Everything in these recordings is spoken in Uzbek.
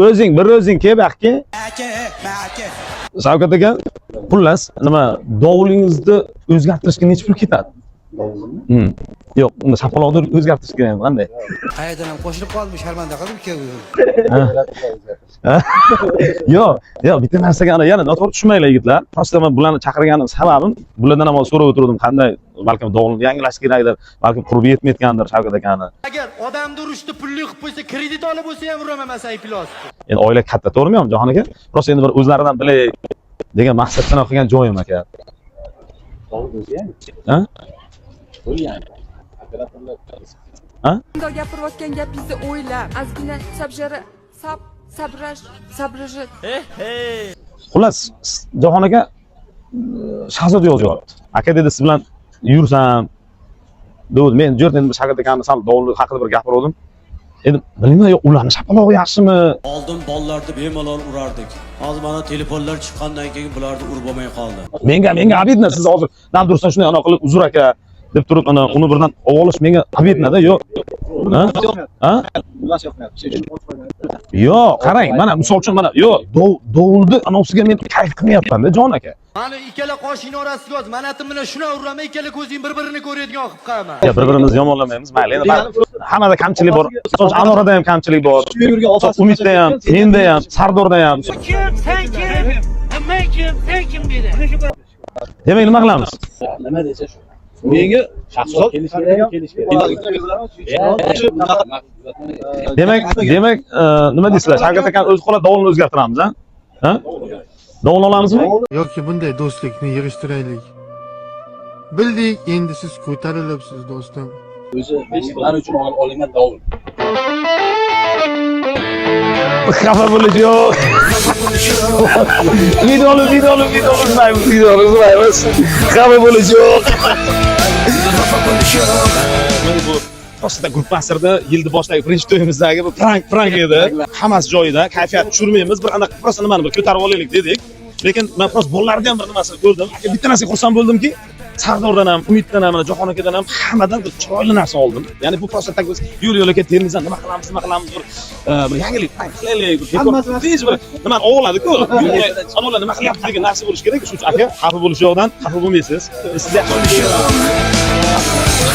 o'zing bir o'zing kelib yoqqa. Shavkat aka, xullas, nima dovulingizni o'zgartirishga necha pul ketadi? Yo'q, unda shapaloqni o'zgartirish kerak qanday? Qayerdan ham qo'shilib qoldim, sharmanda qilib keldim. Yo'q, bitta narsaga yana noto'g'ri tushmanglar yigitlar. Prosta men bularni chaqirganim sababim, bulardan ham so'rab o'tirdim, qanday balkim dovulinni yangilash kerakdir, balkim qurbi yetmayotgandir Shavkat akani. Agar odamni urishni pulli qilib qo'ysa, kredit olib bo'lsa ham uraman ayplos. Endi oila katta, to'g'rimi, Jahon aka? Prosta endi bir o'zlaridan bilay degan maqsaddan qilgan joyim aka. Ha? Bunday gapirayotgan gapingizni o'ylab, ozgina sabrash. Xullas, Jahon aka Shahzoda yozyapti. Aka dedi, siz bilan yursam, dedi, men endi Shavkat akani sal dovul haqida bir gapirdim. Endi bilmayman, yo'q, ularni shapalog'i yaxshimi? Oldin bolalarni bemalol urardik. Hozir mana telefonlar chiqqandan keyin bularni urib bo'lmay qoldi. Menga abidna, siz hozir dan tursan shunday ana qilib uzr aka deb turib ana uni birdan ovolish menga abidnada, yo'q. Ha? Yo'q, qarang, mana misol uchun mana yo'q, dovulni anosiga men kayf qilmayapman-da, Jon aka. Mana ikkala qoshing orasiga o'z, manatim bilan shuna uraman, ikkala ko'zing bir-birini ko'radigan qilib qo'yaman. Ya bir-birimizni yomonlamaymiz, mayli. Endi hammada kamchilik bor. So'z Anorada ham kamchilik bor. Umidda ham, menda ham, Sardorda ham. Sen kim dedi? Demak, nima qilamiz? Nima desa shu. Menga shaxsan kelish kerak. Demak, nima deysizlar? Shavkat akani o'zi qoladi, dovulni o'zgartiramiz, ha? Dovul olamizmi? Yoki bunday do'stlikni yig'ishtiraylik. Bildik, endi siz ko'tarilibsiz do'stim. O'zi 5 yillar uchun olaman dovul. Xafa bo'lish yo'q. Videoni izlaymiz. Xafa bo'lish yo'q. Men bu Toshda Gurpasirda yilni boshidagi birinchi to'yimizdagi bu prank edi. Hammasi joyida, kayfiyat tushirmaymiz, bir anaqa prosta nimani bir ko'tarib olaylik dedik. Lekin men prosta bolalardan ham bir nimasini ko'rdim. Bitta narsaga xursand bo'ldimki, Sardordan ham, Umiddan ham, Jahon akadan ham hammadan chiroyli narsa oldim. Ya'ni bu prosta biz yo'l-yo'lga ketganimizdan nima qilamiz bir yangilik qilaylik, nima o'g'ladi-ku. Sanoqlar nima qilyapti degan narsa bo'lish kerak. Shuning uchun aka, xafa bo'lish yo'qdan xafa bo'lmaysiz. Siz yaxshi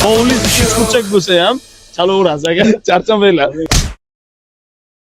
qo'lingiz ishqilchak bo'lsa ham chalaverasiz aka, charchamanglar.